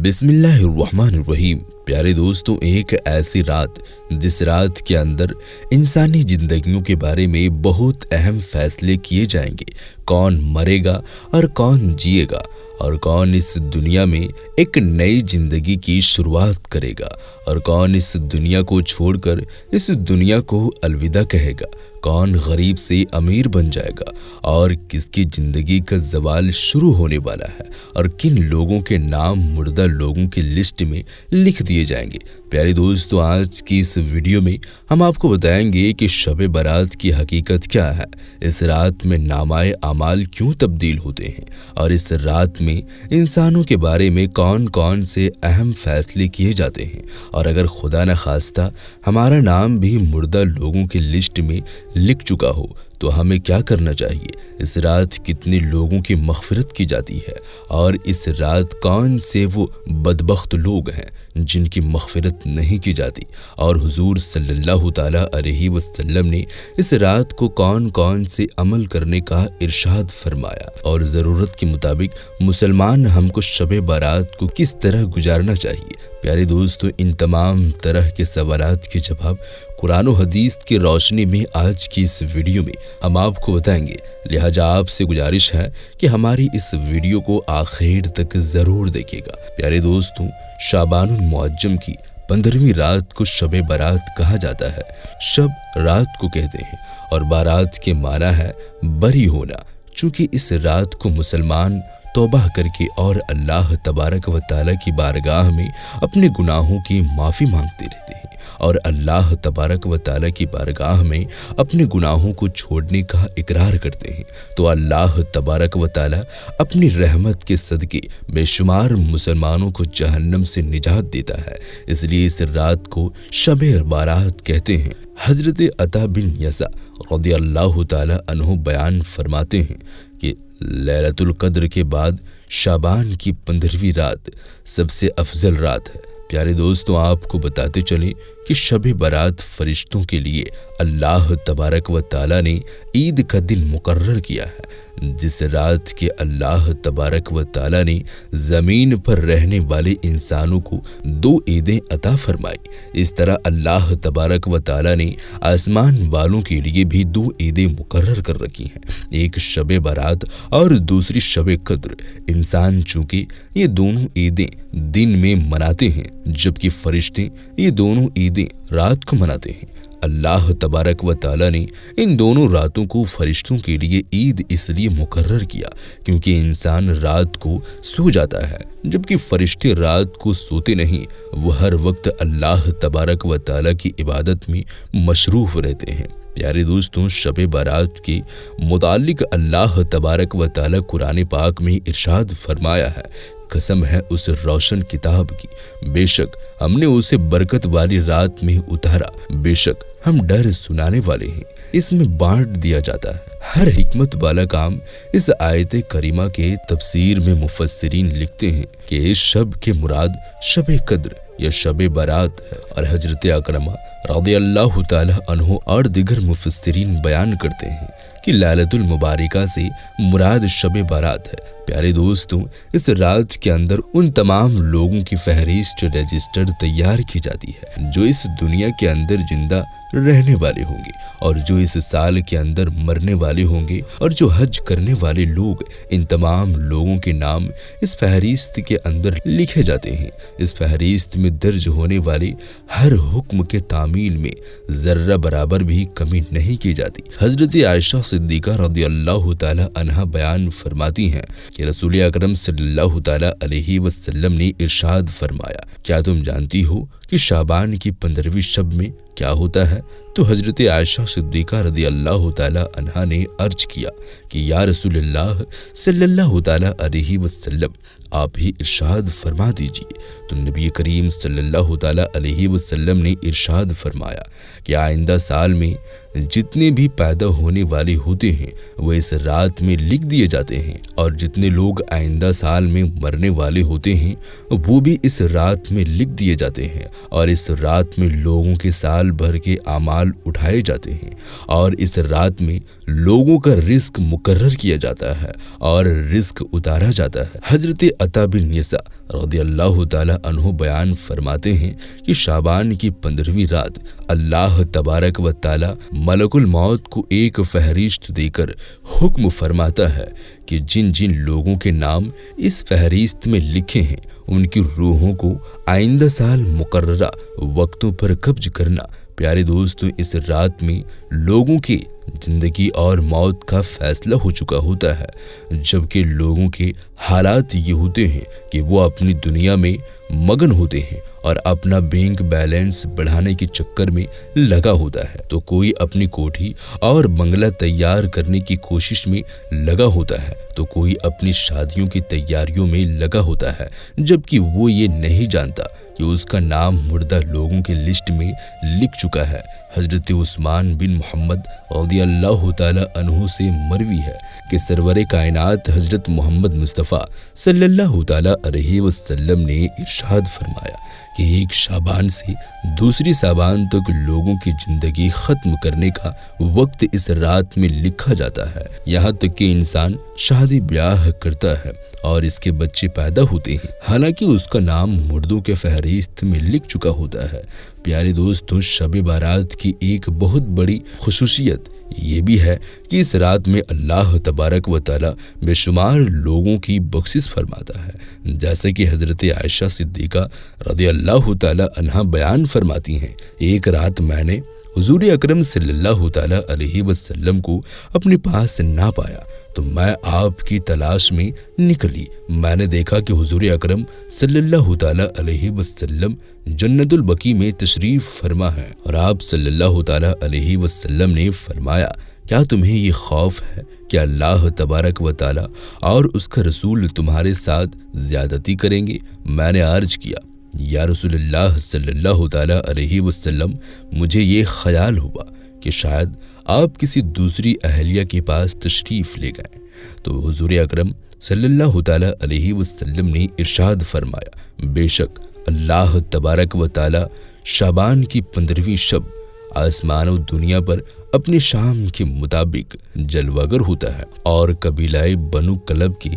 बिस्मिल्लाहिर्रहमानिर्रहीम। प्यारे दोस्तों, एक ऐसी रात जिस रात के अंदर इंसानी जिंदगियों के बारे में बहुत अहम फैसले किए जाएंगे। कौन मरेगा और कौन जिएगा, और कौन इस दुनिया में एक नई जिंदगी की शुरुआत करेगा, और कौन इस दुनिया को छोड़कर इस दुनिया को अलविदा कहेगा। कौन गरीब से अमीर बन जाएगा, और किसकी जिंदगी का जवाल शुरू होने वाला है, और किन लोगों के नाम मुर्दा लोगों की लिस्ट में लिख दिए जाएंगे। प्यारे दोस्तों, आज की इस वीडियो में हम आपको बताएंगे कि शब बारात की हकीकत क्या है, इस रात में नामाए अमाल क्यों तब्दील होते हैं, और इस रात में इंसानों के बारे में कौन कौन से अहम फैसले किए जाते हैं, और अगर खुदा न खास्ता हमारा नाम भी मुर्दा लोगों की लिस्ट में लिख चुका हो तो हमें क्या करना चाहिए। इस रात कितने लोगों की मग़फ़िरत की जाती है, और इस रात कौन से वो बदबख्त लोग हैं जिनकी मग़फ़िरत नहीं की जाती, और हुजूर सल्लल्लाहु ताला अलैहि वसल्लम ने इस रात को कौन कौन से अमल करने का इरशाद फरमाया, और ज़रूरत के मुताबिक मुसलमान हमको शब बारात को किस तरह गुजारना चाहिए। प्यारे दोस्तों, इन तमाम तरह के सवालात के जवाब कुरान और हदीस की रोशनी में आज की इस वीडियो में हम आपको बताएंगे। लिहाजा आपसे गुजारिश है कि हमारी इस वीडियो को आखिर तक ज़रूर देखिएगा। प्यारे दोस्तों, शाबानुल मुअज्जम की 15वीं रात को शब बारात कहा जाता है। शब रात को कहते हैं, और बारात के माना है बरी होना। चूँकि इस रात को मुसलमान तौबा करके और अल्लाह तबारक व तआला की बारगाह में अपने गुनाहों की माफ़ी मांगते रहते हैं, और अल्लाह तबारक व तआला की बारगाह में अपने गुनाहों को छोड़ने का इकरार करते हैं, तो अल्लाह तबारक व तआला अपनी रहमत के सदके बेशुमार मुसलमानों को जहन्नम से निजात देता है। इसलिए इस रात को शब बारात कहते हैं। हज़रत अता बिन यसा रज़ियल्लाहु ताला अन्हु बयान फरमाते हैं कि लैलतुल कद्र के बाद शाबान की 15वीं रात सबसे अफजल रात है। प्यारे दोस्तों, आपको बताते चलें कि शब बारात फरिश्तों के लिए अल्लाह तबारक व ताला ने ईद का दिन मुकर्रर किया है, जिस रात के अल्लाह तबारक व ताला ने ज़मीन पर रहने वाले इंसानों को 2 ईदें अता फरमाई। इस तरह अल्लाह तबारक व ताला ने आसमान वालों के लिए भी 2 ईदें मुकर्रर कर रखी हैं, एक शब बारात और दूसरी शब कद्र। इंसान चूँकि ये दोनों ईदें दिन में मनाते हैं, जबकि फरिश्ते ये दोनों ईदें रात को मनाते हैं। अल्लाह तबारक व ताला ने इन दोनों रातों को फरिश्तों के लिए ईद इसलिए मुकर्रर किया क्योंकि इंसान रात को सो जाता है, जबकि फरिश्ते रात को सोते नहीं। वो हर वक्त अल्लाह तबारक व ताला की इबादत में मशरूफ़ रहते हैं। प्यारे दोस्तों, शब बारात के मुतालिक अल्लाह तबारक व ताला कुरान पाक में इरशाद फरमाया है, कसम है उस रोशन किताब की, बेशक हमने उसे बरकत वाली रात में उतारा, बेशक हम डर सुनाने वाले हैं। इसमें बांट दिया जाता है हर हिकमत वाला काम। इस आयत करीमा के तफसीर में मुफस्सिरीन लिखते हैं कि इस शब के मुराद शब कद्र या शब बारात है, और हजरत अकरमा रज़ियल्लाहु ताला अन्हु और दिगर मुफस्सिरीन बयान करते हैं कि लैलतुल मुबारका से मुराद शब बारात है। प्यारे दोस्तों, इस रात के अंदर उन तमाम लोगों की फहरिस्त रजिस्टर तैयार की जाती है जो इस दुनिया के अंदर जिंदा रहने वाले होंगे, और जो इस साल के अंदर मरने वाले होंगे, और जो हज करने वाले लोग। इन तमाम लोगों के नाम इस फहरिस्त के अंदर लिखे जाते हैं। इस फहरिस्त में दर्ज होने वाले हर हुक्म के तामील में जर्रा बराबर भी कमी नहीं की जाती। हजरत आयशा सिद्दीका रज़ियल्लाहु ताला अन्हा बयान फरमाती हैं कि रसूल अकरम सल्लल्लाहु ताला अलैहि वसल्लम ने इरशाद फरमाया, क्या तुम जानती हो कि शाबान की 15वीं शब में क्या होता है? तो हजरत आयशा सिद्दीका रज़ियल्लाहु ताला अन्हा ने अर्ज किया कि या रसूलल्लाह सल्लल्लाहु ताला अलैहि वसल्लम, आप ही इरशाद फरमा दीजिए। तो नबी करीम सल्लल्लाहु ताला अलैहि वसल्लम ने इरशाद फरमाया कि आइंदा साल में जितने भी पैदा होने वाले होते हैं वो इस रात में लिख दिए जाते हैं, और जितने लोग आइंदा साल में मरने वाले होते हैं वो भी इस रात में लिख दिए जाते हैं। और इस रात में लोगों के साल भर के आमाल उठाए जाते हैं, और इस रात में लोगों का रिस्क मुकर्रर किया जाता है और रिस्क उतारा जाता है। हजरत अता बिन यसा रदियल्लाहु ताला अन्हु बयान फरमाते हैं कि शाबान की 15वीं रात अल्लाह तबारक व ताला मलकुल मौत को एक फहरिस्त देकर हुक्म फरमाता है कि जिन जिन लोगों के नाम इस फहरिस्त में लिखे हैं उनकी रूहों को आइंदा साल मुकर्ररा वक्तों पर कब्ज करना। प्यारे दोस्तों, इस रात में लोगों की जिंदगी और मौत का फैसला हो चुका होता है, जबकि लोगों के हालात ये होते हैं कि वो अपनी दुनिया में मगन होते हैं और अपना बैंक बैलेंस बढ़ाने के चक्कर में लगा होता है, तो कोई अपनी कोठी और बंगला तैयार करने की कोशिश में लगा होता है, तो कोई अपनी शादियों की तैयारियों में लगा होता है, जबकि वो ये नहीं जानता कि उसका नाम मुर्दा लोगों की लिस्ट में लिख चुका है। हजरत उस्मान बिन मोहम्मद रज़ियल्लाहु ताला अन्हु से मरवी है कि सरवरे कायनात हजरत मोहम्मद मुस्तफ़ा सल्लल्लाहु ताला अलैहि वसल्लम ने इरशाद फरमाया कि एक शाबान से दूसरी शाबान तक लोगों की जिंदगी खत्म करने का वक्त इस रात में लिखा जाता है। यहाँ तक कि इंसान शादी ब्याह करता है और इसके बच्चे पैदा होते हैं, हालांकि उसका नाम मुर्दों के फहरिस्त में लिख चुका होता है। प्यारे दोस्तों, शब बारात की एक बहुत बड़ी खुसूसियत ये भी है कि इस रात में अल्लाह तबारक व ताला बेशुमार लोगों की बख्शिश फरमाता है, जैसे कि हजरत आयशा सिद्दीका रज़ियल्लाहु ताला अन्हा बयान फरमाती हैं, एक रात मैंने हुजूर अकरम सल्लल्लाहु ताला अलैहि वसल्लम को अपने पास ना पाया, तो मैं आपकी तलाश में निकली। मैंने देखा कि हुजूर अकरम सल्लल्लाहु ताला अलैहि वसल्लम जन्नतुल बकी में तशरीफ फरमा है, और आप सल्लल्लाहु ताला अलैहि वसल्लम ने फरमाया, क्या तुम्हें ये खौफ है कि अल्लाह तबारक व ताला और उसका रसूल तुम्हारे साथ ज्यादती करेंगे? मैंने अर्ज किया, या रसूलुल्लाह सल्लल्लाहु ताला अलैहि वसल्लम, मुझे ये ख्याल हुआ कि शायद आप किसी दूसरी अहलिया के पास तशरीफ ले गए। तो हुजूर अकरम सल्लल्लाहु ताला अलैहि वसल्लम ने इरशाद फरमाया, बेशक अल्लाह तबारक व ताला शाबान की 15वीं शब आसमान और दुनिया पर अपने शाम के मुताबिक जलवागर होता है, और कबीलाए बनु कलब की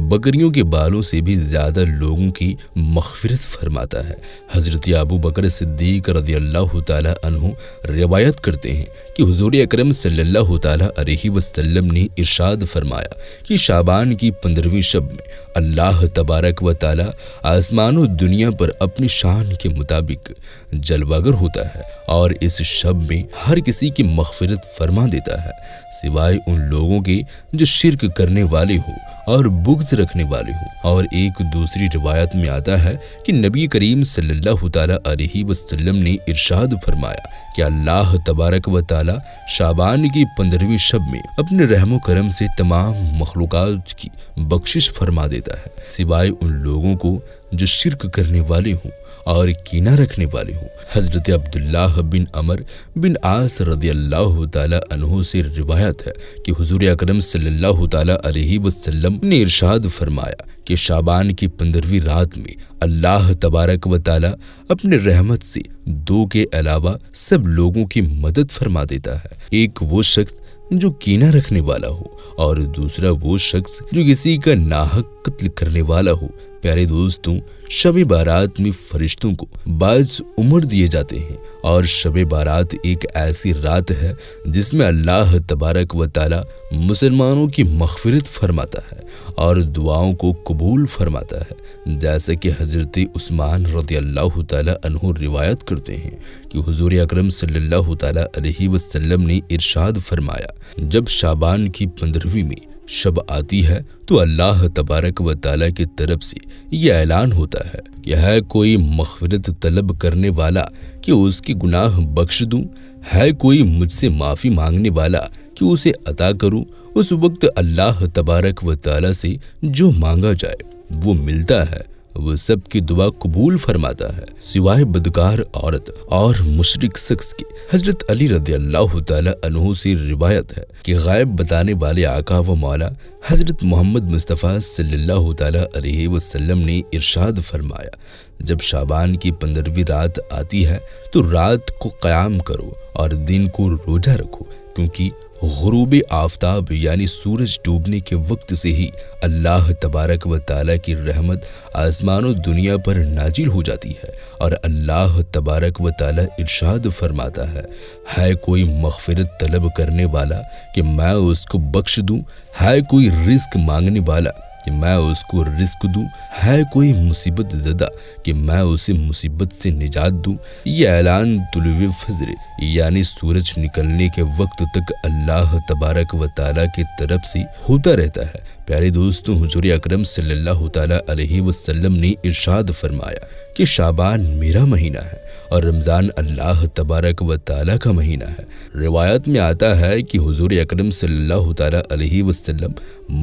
बकरियों के बालों से भी ज्यादा लोगों की मग़फ़िरत फरमाता है। हजरत अबू बकर सिद्दीक रज़ियल्लाहु ताला अन्हु रिवायत करते हैं कि हुजूर अकरम सल्लल्लाहु ताला अलैहि वसल्लम ने इरशाद फरमाया कि शाबान की 15वीं शब में अल्लाह तबारक व ताला आसमान और दुनिया पर अपनी शान के मुताबिक जलवागर होता है, और इस शब में हर किसी की मग़फ़िरत फरमा देता है, सिवाय उन लोगों के जो शिर्क करने वाले हो और बुग़्ज़ रखने वाले हो। और एक दूसरी रिवायत में आता है कि नबी करीम सल्लल्लाहु ताला अलैहि वसल्लम ने इरशाद फरमाया कि अल्लाह तबारक व ताला शाबान की 15वीं शब में अपने रहमो करम से तमाम मखलूक़ात की बख्शिश फरमा देता है, सिवाय उन लोगों को जो शिर्क करने वाले हों और कीना रखने वाले हों। हजरत अब्दुल्लाह बिन अमर बिन आस रज़ियल्लाहु ताला अन्हु से रिवायत है कि हुजूर अकरम सल्लल्लाहु ताला अलैहि वसल्लम ने इरशाद फरमाया कि शाबान की 15वीं रात में अल्लाह तबारक व ताला अपने रहमत से 2 के अलावा सब लोगों की मदद फरमा देता है। एक वो शख्स जो कीना रखने वाला हो, और दूसरा वो शख्स जो किसी का नाहक कत्ल करने वाला हो। प्यारे दोस्तों, शब बारात में फरिश्तों को बाज़ उम्र दिए जाते हैं, और शब बारात एक ऐसी रात है जिसमें अल्लाह तबारक व ताला मुसलमानों की मग़फ़िरत फरमाता है और दुआओं को कबूल फरमाता है, जैसे कि हजरत उस्मान रज़ियल्लाहु ताला अन्हु रिवायत करते हैं कि हुजूर अकरम सल्लल्लाहु ताला अलैहि वसल्लम ने इरशाद फरमाया, जब शाबान की 15वीं में शब आती है तो अल्लाह तबारक व ताला की तरफ से ये ऐलान होता है कि है कोई मग़फ़िरत तलब करने वाला कि उसके गुनाह बख्श दूं, है कोई मुझसे माफ़ी मांगने वाला कि उसे अता करूं। उस वक्त अल्लाह तबारक व ताला से जो मांगा जाए वो मिलता है, وہ سب کی دعا قبول فرماتا ہے سوائے بدکار عورت اور مشرک شخص کے۔ حضرت علی رضی اللہ تعالی عنہ سے روایت ہے کہ غیب بتانے والے آقا و مولا حضرت محمد مصطفیٰ صلی اللہ تعالی علیہ وسلم نے ارشاد فرمایا، جب شعبان کی 15ویں رات آتی ہے تو رات کو قیام کرو اور دن کو روزہ رکھو، کیونکہ غروب آفتاب یعنی سورج ڈوبنے کے وقت سے ہی اللہ تبارک و تعالیٰ کی رحمت آسمان و دنیا پر نازل ہو جاتی ہے، اور اللہ تبارک و تعالیٰ ارشاد فرماتا ہے کوئی مغفرت طلب کرنے والا کہ میں اس کو بخش دوں، ہے کوئی رزق مانگنے والا کہ میں اس کو رزق دوں، ہے کوئی مصیبت زدہ کہ میں اسے مصیبت سے نجات دوں۔ یہ اعلان طلوع فجر یعنی سورج نکلنے کے وقت تک اللہ تبارک و تعالیٰ کی طرف سے ہوتا رہتا ہے۔ پیارے دوستوں، حضور اکرم صلی اللہ تعالیٰ علیہ وسلم نے ارشاد فرمایا کہ شعبان میرا مہینہ ہے اور رمضان اللہ تبارک و تعالیٰ کا مہینہ ہے۔ روایت میں آتا ہے کہ حضور اکرم صلی اللہ تعالیٰ علیہ وسلم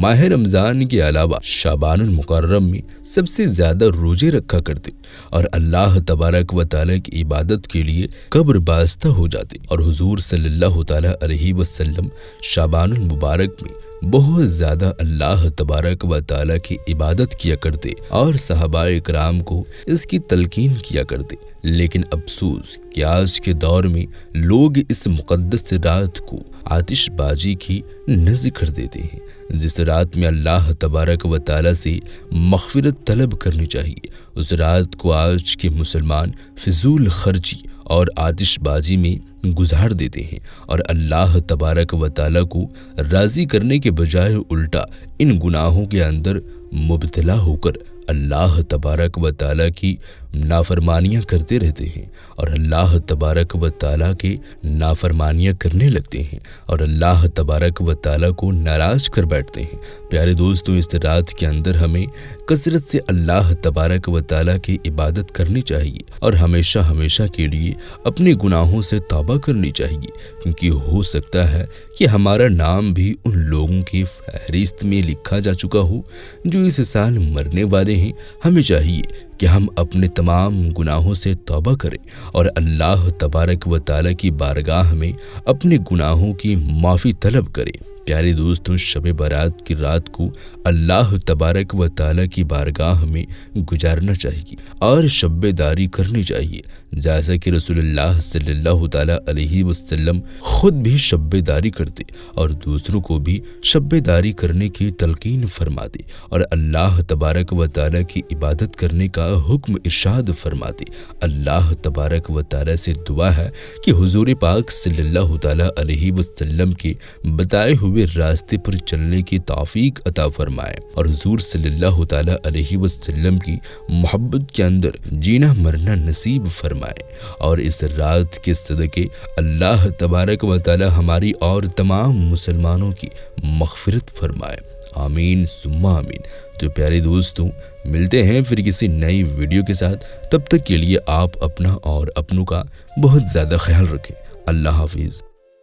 ماہ رمضان کے علاوہ شعبان المکرم میں سب سے زیادہ روزے رکھا کرتے اور اللہ تبارک و تعالیٰ کی عبادت کے لیے قبر بستہ ہو جاتے، اور حضور صلی اللہ تعالیٰ علیہ وسلم شعبان المبارک میں بہت زیادہ اللہ تبارک و تعالیٰ کی عبادت کیا کرتے اور صحابہ اکرام کو اس کی تلقین کیا کرتے۔ لیکن افسوس کہ آج کے دور میں لوگ اس مقدس رات کو آتش بازی کی نذر کر دیتے ہیں، جس رات میں اللہ تبارک و تعالیٰ سے مغفرت طلب کرنی چاہیے۔ اس رات کو آج کے مسلمان فضول خرچی اور آتش بازی میں گزار دیتے ہیں، اور اللہ تبارک و تعالیٰ کو راضی کرنے کے بجائے الٹا ان گناہوں کے اندر مبتلا ہو کر اللہ تبارک و تعالیٰ کی نافرمانیاں کرتے رہتے ہیں، اور اللہ تبارک و تعالیٰ کے نافرمانیاں کرنے لگتے ہیں، اور اللہ تبارک و تعالیٰ کو ناراض کر بیٹھتے ہیں۔ پیارے دوستوں، اس رات کے اندر ہمیں کثرت سے اللہ تبارک و تعالیٰ کی عبادت کرنی چاہیے، اور ہمیشہ ہمیشہ کے لیے اپنے گناہوں سے توبہ کرنی چاہیے، کیونکہ ہو سکتا ہے کہ ہمارا نام بھی ان لوگوں کی فہرست میں لکھا جا چکا ہو جو اس سال مرنے والے ہیں۔ ہمیں چاہیے کہ ہم اپنے تمام گناہوں سے توبہ کریں اور اللہ تبارک و تعالیٰ کی بارگاہ میں اپنے گناہوں کی معافی طلب کریں۔ پیارے دوستوں، شب برات کی رات کو اللہ تبارک و تعالیٰ کی بارگاہ میں گزارنا چاہیے اور شب داری کرنی چاہیے، جیسا کہ رسول اللہ صلی اللہ تعالیٰ علیہ وسلم خود بھی شب داری کرتے اور دوسروں کو بھی شب داری کرنے کی تلقین فرماتے اور اللہ تبارک و تعالیٰ کی عبادت کرنے کا حکم ارشاد فرماتے۔ اللہ تبارک و تعالیٰ سے دعا ہے کہ حضور پاک صلی اللہ تعالیٰ علیہ وسلم کے بتائے ہوئے راستے پر چلنے کی توفیق عطا فرمائے اور حضور صلی اللہ تعالیٰ علیہ وسلم کی محبت کے اندر جینا مرنا نصیب فرمائے، اور اس رات کے صدقے اللہ تبارک و تعالیٰ ہماری اور تمام مسلمانوں کی مغفرت فرمائے۔ آمین ثم آمین۔ تو پیارے دوستوں، ملتے ہیں پھر کسی نئی ویڈیو کے ساتھ، تب تک کے لیے آپ اپنا اور اپنوں کا بہت زیادہ خیال رکھیں۔ اللہ حافظ۔